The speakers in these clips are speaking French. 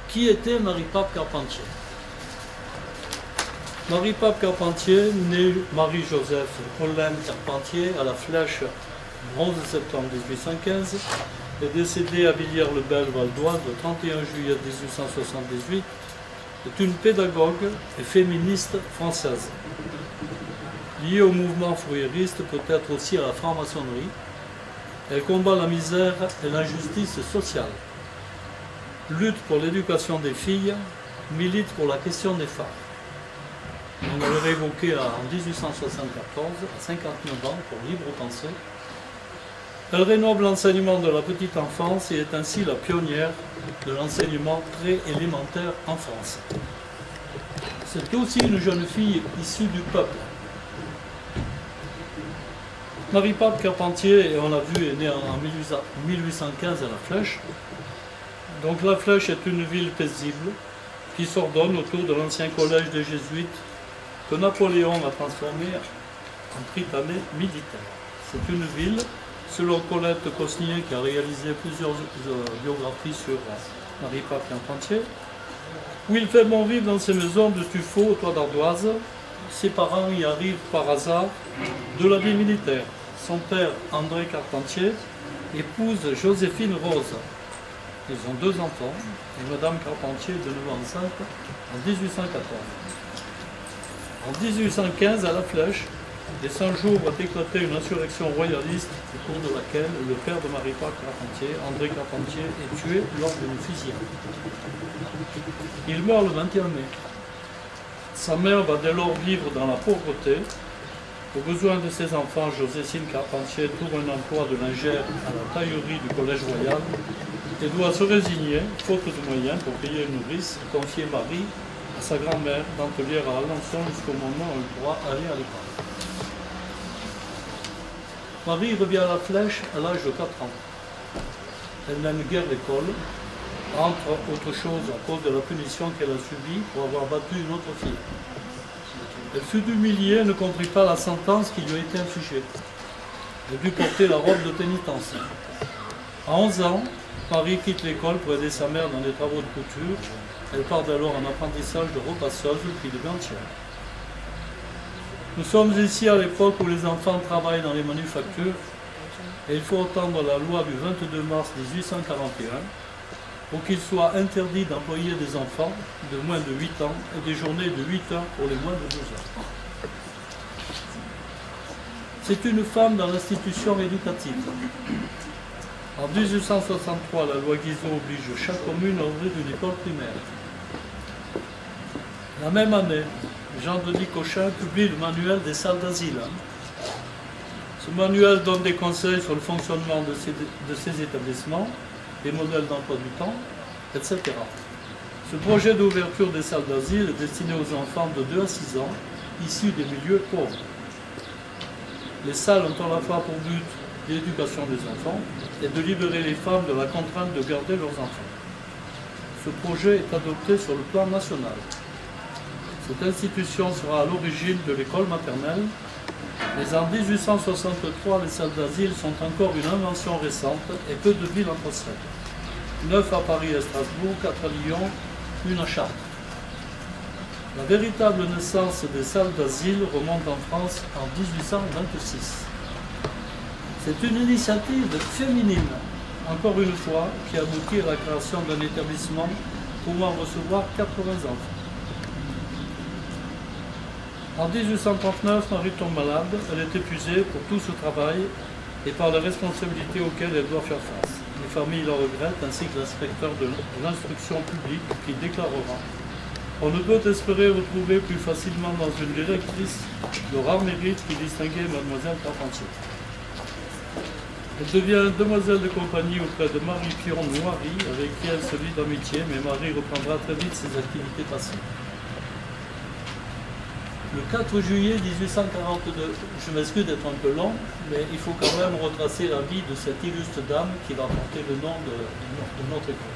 Qui était Marie-Pape Carpentier? Marie-Pape Carpentier, née Marie-Joseph Colin Carpentier à la Flèche le 11 septembre 1815, est décédée à Villiers-le-Bel, Val-d'Oise, le 31 juillet 1878, est une pédagogue et féministe française. Liée au mouvement fourriériste, peut-être aussi à la franc-maçonnerie, elle combat la misère et l'injustice sociale, lutte pour l'éducation des filles, milite pour la question des femmes. On l'avait évoqué en 1874, à 59 ans, pour Libre Pensée. Elle rénove l'enseignement de la petite enfance et est ainsi la pionnière de l'enseignement préélémentaire en France. C'est aussi une jeune fille issue du peuple. Marie-Pape Carpentier, et on l'a vu, est née en 1815 à La Flèche. Donc La Flèche est une ville paisible qui s'ordonne autour de l'ancien collège des Jésuites que Napoléon a transformé en prytanée militaire. C'est une ville, selon Colette Cosnier, qui a réalisé plusieurs biographies sur Marie-Pape Carpentier, où il fait bon vivre dans ses maisons de tuffeau au toit d'ardoise. Ses parents y arrivent par hasard de la vie militaire. Son père, André Carpentier, épouse Joséphine Rose. Ils ont 2 enfants, et Madame Carpentier est de nouveau enceinte en 1814. En 1815, à La Flèche, les 100 jours va éclater une insurrection royaliste au cours de laquelle le père de Marie-Pape Carpentier, André Carpentier, est tué lors d'une fusillade. Il meurt le 21 mai. Sa mère va dès lors vivre dans la pauvreté. Aux besoins de ses enfants, Joséphine Carpentier trouve un emploi de lingère à la taillerie du Collège Royal et doit se résigner, faute de moyens, pour payer une nourrice et confier Marie à sa grand-mère Dentelière à Alençon jusqu'au moment où elle pourra aller à l'école. Marie revient à La Flèche à l'âge de 4 ans. Elle n'aime guère l'école, entre autres choses à cause de la punition qu'elle a subie pour avoir battu une autre fille. Elle fut humiliée et ne comprit pas la sentence qui lui a été infligée. Elle dut porter la robe de pénitence. À 11 ans, Marie quitte l'école pour aider sa mère dans des travaux de couture. Elle part alors en apprentissage de repasseuse puis de gantière. Nous sommes ici à l'époque où les enfants travaillent dans les manufactures et il faut attendre la loi du 22 mars 1841 pour qu'il soit interdit d'employer des enfants de moins de 8 ans et des journées de 8 heures pour les moins de 12 ans. C'est une femme dans l'institution éducative. En 1863, la loi Guizot oblige chaque commune à ouvrir une école primaire. La même année, Jean-Denis Cochin publie le manuel des salles d'asile. Ce manuel donne des conseils sur le fonctionnement de ces établissements, des modèles d'emploi du temps, etc. Ce projet d'ouverture des salles d'asile est destiné aux enfants de 2 à 6 ans, issus des milieux pauvres. Les salles ont à la fois pour but l'éducation des enfants et de libérer les femmes de la contrainte de garder leurs enfants. Ce projet est adopté sur le plan national. Cette institution sera à l'origine de l'école maternelle, mais en 1863, les salles d'asile sont encore une invention récente et peu de villes en possèdent. 9 à Paris et Strasbourg, 4 à Lyon, 1 à Chartres. La véritable naissance des salles d'asile remonte en France en 1826. C'est une initiative féminine, encore une fois, qui aboutit à la création d'un établissement pouvant recevoir 80 enfants. En 1839, Marie tombe malade, elle est épuisée pour tout ce travail et par les responsabilités auxquelles elle doit faire face. Les familles la regrettent, ainsi que l'inspecteur de l'instruction publique qui déclarera « On ne peut espérer retrouver plus facilement dans une directrice le rare mérite qui distinguait Mademoiselle Carpentier ». Elle devient demoiselle de compagnie auprès de Marie Piron Noiry, avec qui elle se lie d'amitié, mais Marie reprendra très vite ses activités passées. Le 4 juillet 1842, je m'excuse d'être un peu long, mais il faut quand même retracer la vie de cette illustre dame qui va porter le nom de notre école.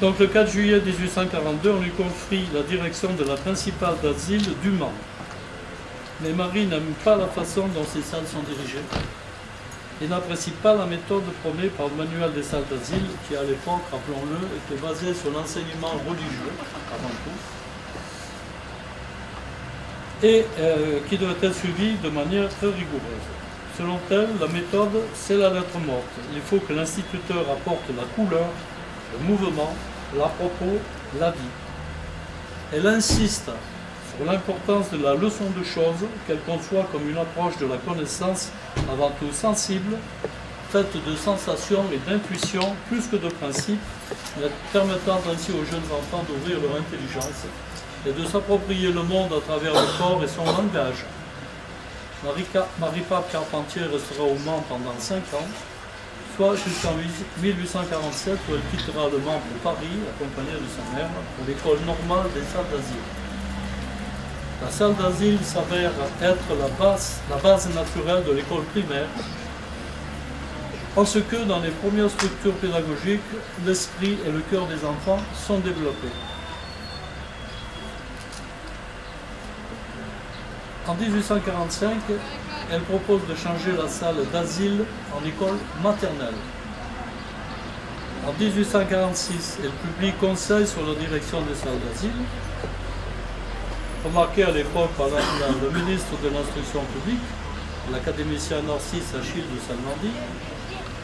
Donc le 4 juillet 1842, on lui confie la direction de la principale d'asile du Mans. Mais Marie n'aime pas la façon dont ces salles sont dirigées. Il n'apprécie pas la méthode prônée par le manuel des salles d'asile, qui à l'époque, rappelons-le, était basé sur l'enseignement religieux, avant tout, et qui devait être suivie de manière très rigoureuse. Selon elle, la méthode, c'est la lettre morte. Il faut que l'instituteur apporte la couleur, le mouvement, l'à-propos, la vie. Elle insiste sur l'importance de la leçon de choses qu'elle conçoit comme une approche de la connaissance avant tout sensible, faite de sensations et d'intuitions plus que de principes, permettant ainsi aux jeunes enfants d'ouvrir leur intelligence et de s'approprier le monde à travers le corps et son langage. Marie-Pape Carpentier restera au Mans pendant 5 ans, soit jusqu'en 1847 où elle quittera le Mans pour Paris, accompagnée de sa mère, pour l'école normale des salles d'asile. La salle d'asile s'avère être la base naturelle de l'école primaire, en ce que dans les premières structures pédagogiques, l'esprit et le cœur des enfants sont développés. En 1845, elle propose de changer la salle d'asile en école maternelle. En 1846, elle publie Conseil sur la direction des salles d'asile, remarqué à l'époque par le ministre de l'Instruction publique, l'académicien Narcisse Achille de Salmandie,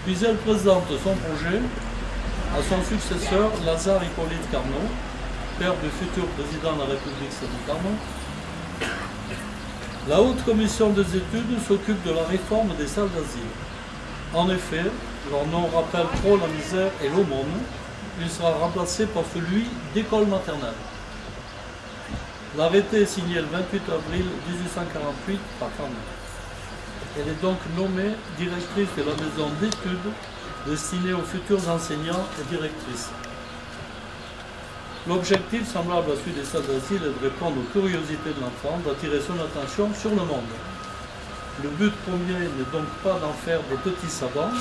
puis elle présente son projet à son successeur Lazare Hippolyte Carnot, père du futur président de la République Sadi Carnot. La haute commission des études s'occupe de la réforme des salles d'asile. En effet, leur nom rappelle trop la misère et l'aumône, il sera remplacé par celui d'école maternelle. L'arrêté est signé le 28 avril 1848 par Carnot. Elle est donc nommée directrice de la maison d'études destinée aux futurs enseignants et directrices. L'objectif, semblable à celui des salles d'asile, est de répondre aux curiosités de l'enfant, d'attirer son attention sur le monde. Le but premier n'est donc pas d'en faire des petits savants,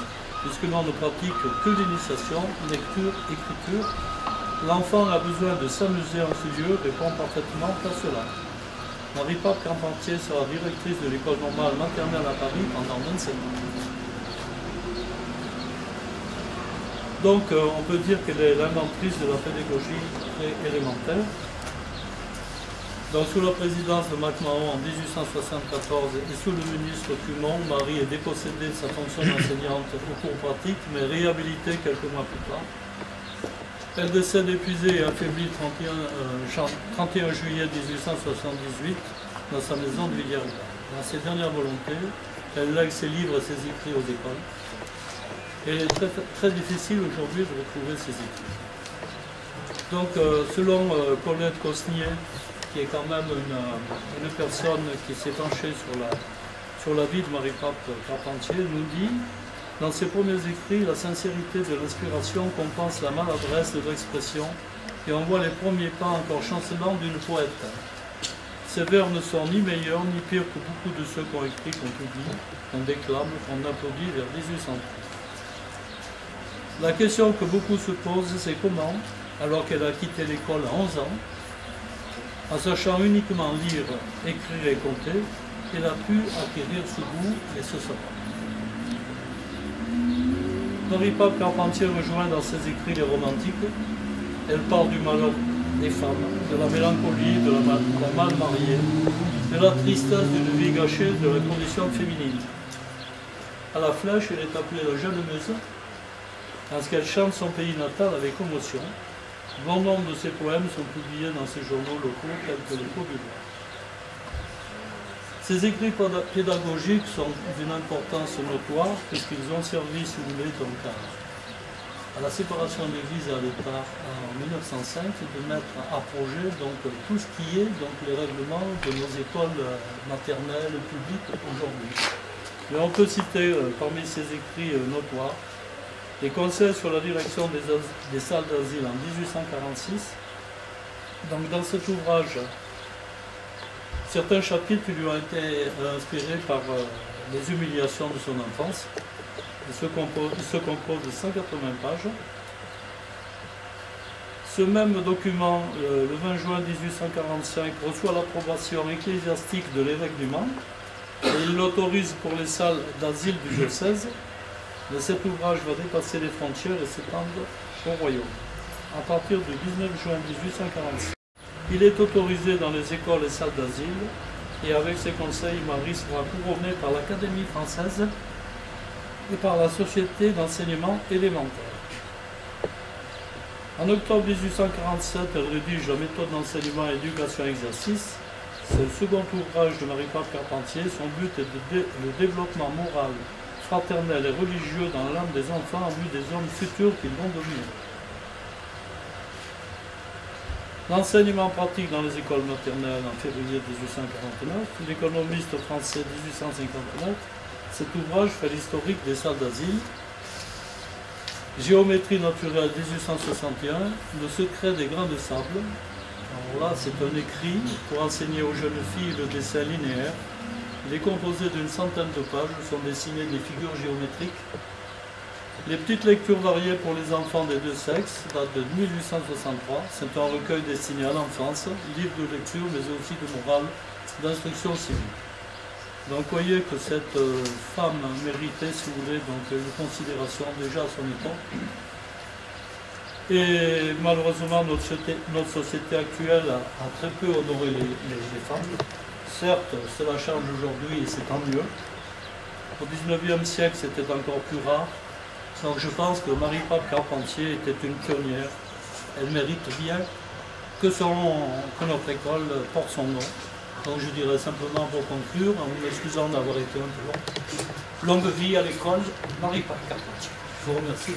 puisque l'on ne pratique que l'initiation, lecture, écriture. L'enfant a besoin de s'amuser en ce lieu, répond parfaitement à cela. Marie-Pape Carpentier sera directrice de l'école normale maternelle à Paris pendant 27 ans. Donc on peut dire qu'elle est l'inventrice de la pédagogie élémentaire. Donc, sous la présidence de MacMahon en 1874 et sous le ministre Cumont, Marie est dépossédée de sa fonction d'enseignante au cours pratique, mais réhabilitée quelques mois plus tard. Elle décède épuisée et affaiblie le 31 juillet 1878 dans sa maison de Villiers-Bas. Dans ses dernières volontés, elle lègue ses livres et ses écrits aux écoles. Et il est très difficile aujourd'hui de retrouver ces écrits. Donc, selon Colette Cosnier, qui est quand même une personne qui s'est penchée sur la vie de Marie-Pape Carpentier, nous dit, dans ses premiers écrits, la sincérité de l'inspiration compense la maladresse de l'expression et on voit les premiers pas encore chancelants d'une poète. Ces vers ne sont ni meilleurs ni pires que beaucoup de ceux qu'on écrit, qu'on publie, qu'on déclame, qu'on applaudit vers 1830. La question que beaucoup se posent, c'est comment, alors qu'elle a quitté l'école à 11 ans, en sachant uniquement lire, écrire et compter, elle a pu acquérir ce goût et ce savoir. Marie-Pape Carpentier rejoint dans ses écrits les romantiques. Elle parle du malheur des femmes, de la mélancolie, de la mal mariée, de la tristesse d'une vie gâchée, de la condition féminine. À la Flèche, elle est appelée la jeune muse, parce qu'elle chante son pays natal avec émotion. Bon nombre de ses poèmes sont publiés dans ses journaux locaux tels que l'Écho du Roi. Ces écrits pédagogiques sont d'une importance notoire puisqu'ils ont servi, si vous voulez, donc à la séparation de l'Église et à l'État en 1905 de mettre à projet donc, tout ce qui est donc, les règlements de nos écoles maternelles publiques aujourd'hui. Mais on peut citer parmi ces écrits notoires les conseils sur la direction des salles d'asile en 1846. Donc dans cet ouvrage, certains chapitres lui ont été inspirés par les humiliations de son enfance. Il se compose de 180 pages. Ce même document, le 20 juin 1845, reçoit l'approbation ecclésiastique de l'évêque du Mans et il l'autorise pour les salles d'asile du diocèse, mais cet ouvrage va dépasser les frontières et s'étendre au royaume. À partir du 19 juin 1846, il est autorisé dans les écoles et salles d'asile, et avec ses conseils, Marie sera couronnée par l'Académie française et par la Société d'enseignement élémentaire. En octobre 1847, elle rédige la méthode d'enseignement éducation-exercice. C'est le second ouvrage de Marie-Pape Carpentier. Son but est le développement moral, fraternel et religieux dans l'âme des enfants en vue des hommes futurs qu'ils vont devenir. L'enseignement pratique dans les écoles maternelles en février 1849, l'économiste français 1859, cet ouvrage fait l'historique des salles d'asile. Géométrie naturelle 1861, le secret des grains de sable. Alors là, c'est un écrit pour enseigner aux jeunes filles le dessin linéaire. Il est composé d'une centaine de pages où sont dessinées des figures géométriques. Les petites lectures variées pour les enfants des deux sexes datent de 1863. C'est un recueil destiné à l'enfance, livre de lecture mais aussi de morale, d'instruction civique. Donc vous voyez que cette femme méritait, si vous voulez, donc, une considération déjà à son époque. Et malheureusement, notre société actuelle a très peu honoré les femmes. Certes, cela change aujourd'hui et c'est tant mieux. Au XIXe siècle, c'était encore plus rare. Donc je pense que Marie-Pape Carpentier était une pionnière. Elle mérite bien que notre école porte son nom. Donc je dirais simplement pour conclure, en m'excusant d'avoir été un peu long, longue vie à l'école Marie-Pape Carpentier. Je vous remercie.